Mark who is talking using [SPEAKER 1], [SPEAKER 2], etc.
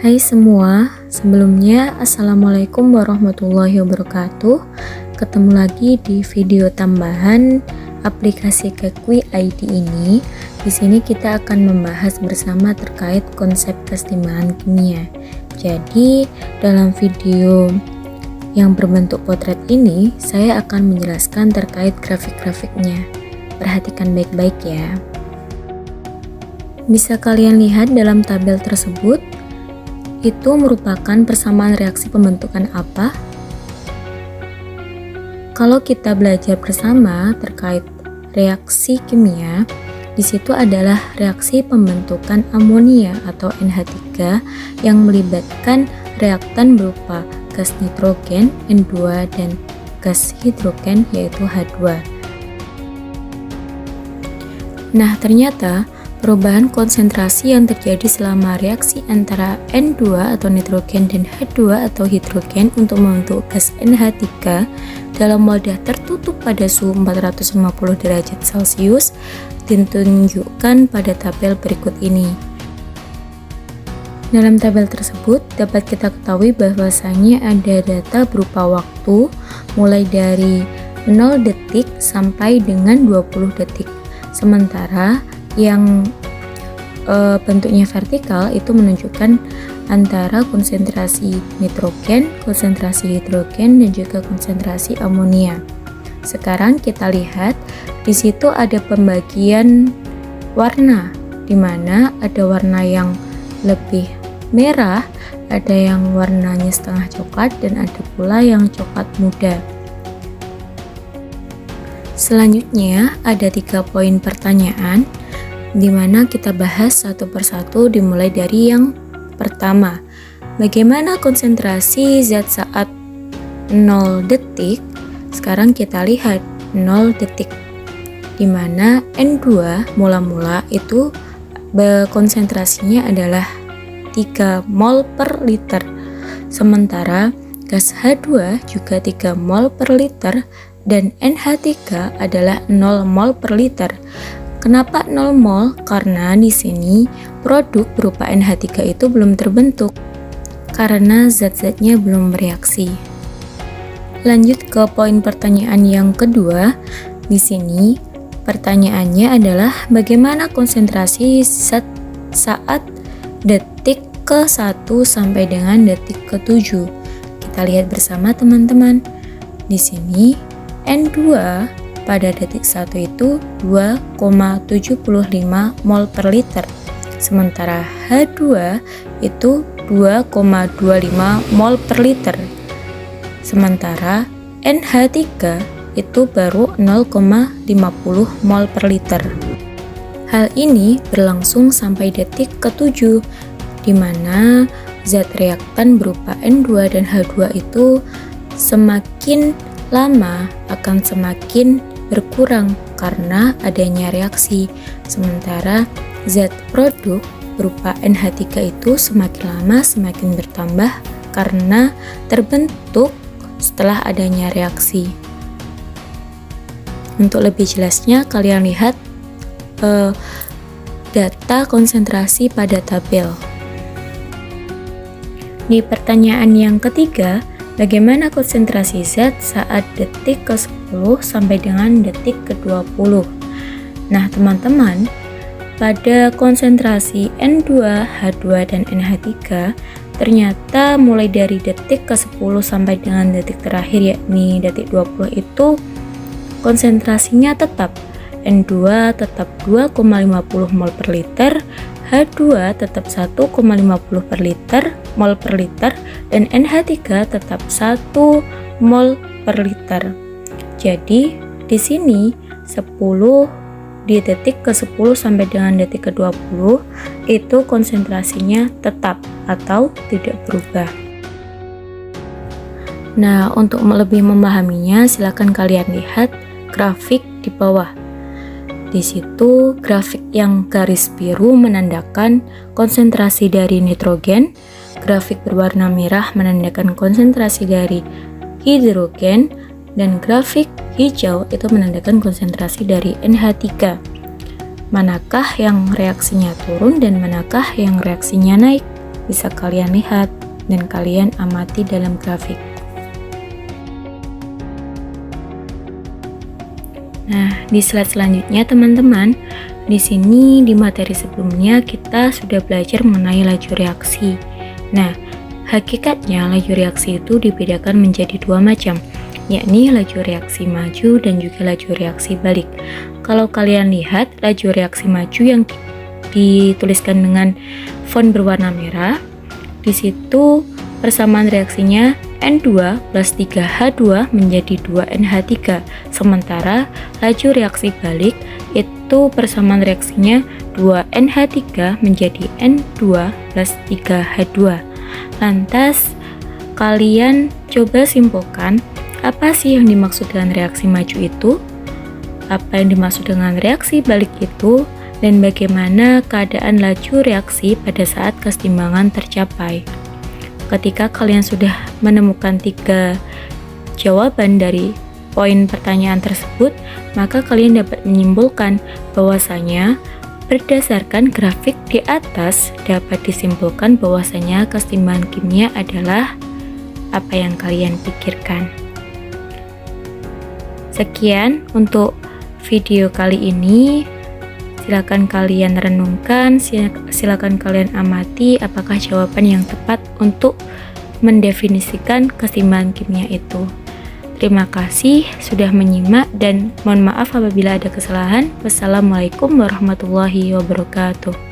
[SPEAKER 1] Hai semua, sebelumnya Assalamualaikum warahmatullahi wabarakatuh. Ketemu lagi di video tambahan aplikasi Kekui ID ini. Di sini kita akan membahas bersama terkait konsep keseimbangan kimia. Jadi, dalam video yang berbentuk potret ini, saya akan menjelaskan terkait grafik-grafiknya. Perhatikan baik-baik ya. Bisa kalian lihat dalam tabel tersebut, itu merupakan persamaan reaksi pembentukan apa? Kalau kita belajar bersama terkait reaksi kimia, di situ adalah reaksi pembentukan amonia atau NH3 yang melibatkan reaktan berupa gas nitrogen N2 dan gas hidrogen yaitu H2. Nah, ternyata perubahan konsentrasi yang terjadi selama reaksi antara N2 atau nitrogen dan H2 atau hidrogen untuk membentuk gas NH3 dalam wadah tertutup pada suhu 450 derajat Celcius ditunjukkan pada tabel berikut ini. Dalam tabel tersebut dapat kita ketahui bahwasanya ada data berupa waktu mulai dari 0 detik sampai dengan 20 detik. Sementara yang bentuknya vertikal itu menunjukkan antara konsentrasi nitrogen, konsentrasi hidrogen, dan juga konsentrasi amonia. Sekarang kita lihat di situ ada pembagian warna, di mana ada warna yang lebih merah, ada yang warnanya setengah coklat, dan ada pula yang coklat muda. Selanjutnya ada 3 poin pertanyaan di mana kita bahas satu persatu dimulai dari yang pertama. Bagaimana konsentrasi zat saat 0 detik? Sekarang kita lihat 0 detik di mana N2 mula-mula itu konsentrasinya adalah 3 mol per liter. Sementara gas H2 juga 3 mol per liter dan NH3 adalah 0 mol per liter. Kenapa 0 mol? Karena di sini produk berupa NH3 itu belum terbentuk karena zat-zatnya belum bereaksi. Lanjut ke poin pertanyaan yang kedua. Di sini pertanyaannya adalah bagaimana konsentrasi zat saat detik ke-1 sampai dengan detik ke-7. Kita lihat bersama teman-teman. Di sini N2 pada detik 1 itu 2,75 mol per liter. Sementara H2 itu 2,25 mol per liter. Sementara NH3 itu baru 0,50 mol per liter. Hal ini berlangsung sampai detik ke-7 di mana zat reaktan berupa N2 dan H2 itu semakin lama akan semakin berkurang karena adanya reaksi. Sementara zat produk berupa NH3 itu semakin lama semakin bertambah karena terbentuk setelah adanya reaksi. Untuk lebih jelasnya kalian lihat data konsentrasi pada tabel. Di pertanyaan yang ketiga, bagaimana konsentrasi zat saat detik ke-10 sampai dengan detik ke-20? Nah, teman-teman, pada konsentrasi N2, H2, dan NH3, ternyata mulai dari detik ke-10 sampai dengan detik terakhir yakni detik 20 itu konsentrasinya tetap. N2 tetap 2,50 mol per liter, H2 tetap 1,50 per liter, mol per liter, dan NH3 tetap 1 mol per liter. Jadi, di sini 10 di detik ke-10 sampai dengan detik ke-20 itu konsentrasinya tetap atau tidak berubah. Nah, untuk lebih memahaminya, silakan kalian lihat grafik di bawah. Di situ grafik yang garis biru menandakan konsentrasi dari nitrogen, grafik berwarna merah menandakan konsentrasi dari hidrogen, dan grafik hijau itu menandakan konsentrasi dari NH3. Manakah yang reaksinya turun dan manakah yang reaksinya naik? Bisa kalian lihat dan kalian amati dalam grafik. Nah, di slide selanjutnya teman-teman, di sini di materi sebelumnya kita sudah belajar mengenai laju reaksi. Nah, hakikatnya laju reaksi itu dibedakan menjadi dua macam, yakni laju reaksi maju dan juga laju reaksi balik. Kalau kalian lihat laju reaksi maju yang dituliskan dengan font berwarna merah, di situ persamaan reaksinya N2 plus 3H2 menjadi 2NH3. Sementara laju reaksi balik itu persamaan reaksinya 2NH3 menjadi N2 plus 3H2. Lantas, kalian coba simpulkan apa sih yang dimaksud dengan reaksi maju itu? Apa yang dimaksud dengan reaksi balik itu? Dan bagaimana keadaan laju reaksi pada saat keseimbangan tercapai? Ketika kalian sudah menemukan 3 jawaban dari poin pertanyaan tersebut, maka kalian dapat menyimpulkan bahwasanya berdasarkan grafik di atas dapat disimpulkan bahwasanya keseimbangan kimia adalah apa yang kalian pikirkan. Sekian untuk video kali ini. Silakan kalian renungkan, silakan kalian amati apakah jawaban yang tepat untuk mendefinisikan keseimbangan kimia itu. Terima kasih sudah menyimak dan mohon maaf apabila ada kesalahan. Wassalamualaikum warahmatullahi wabarakatuh.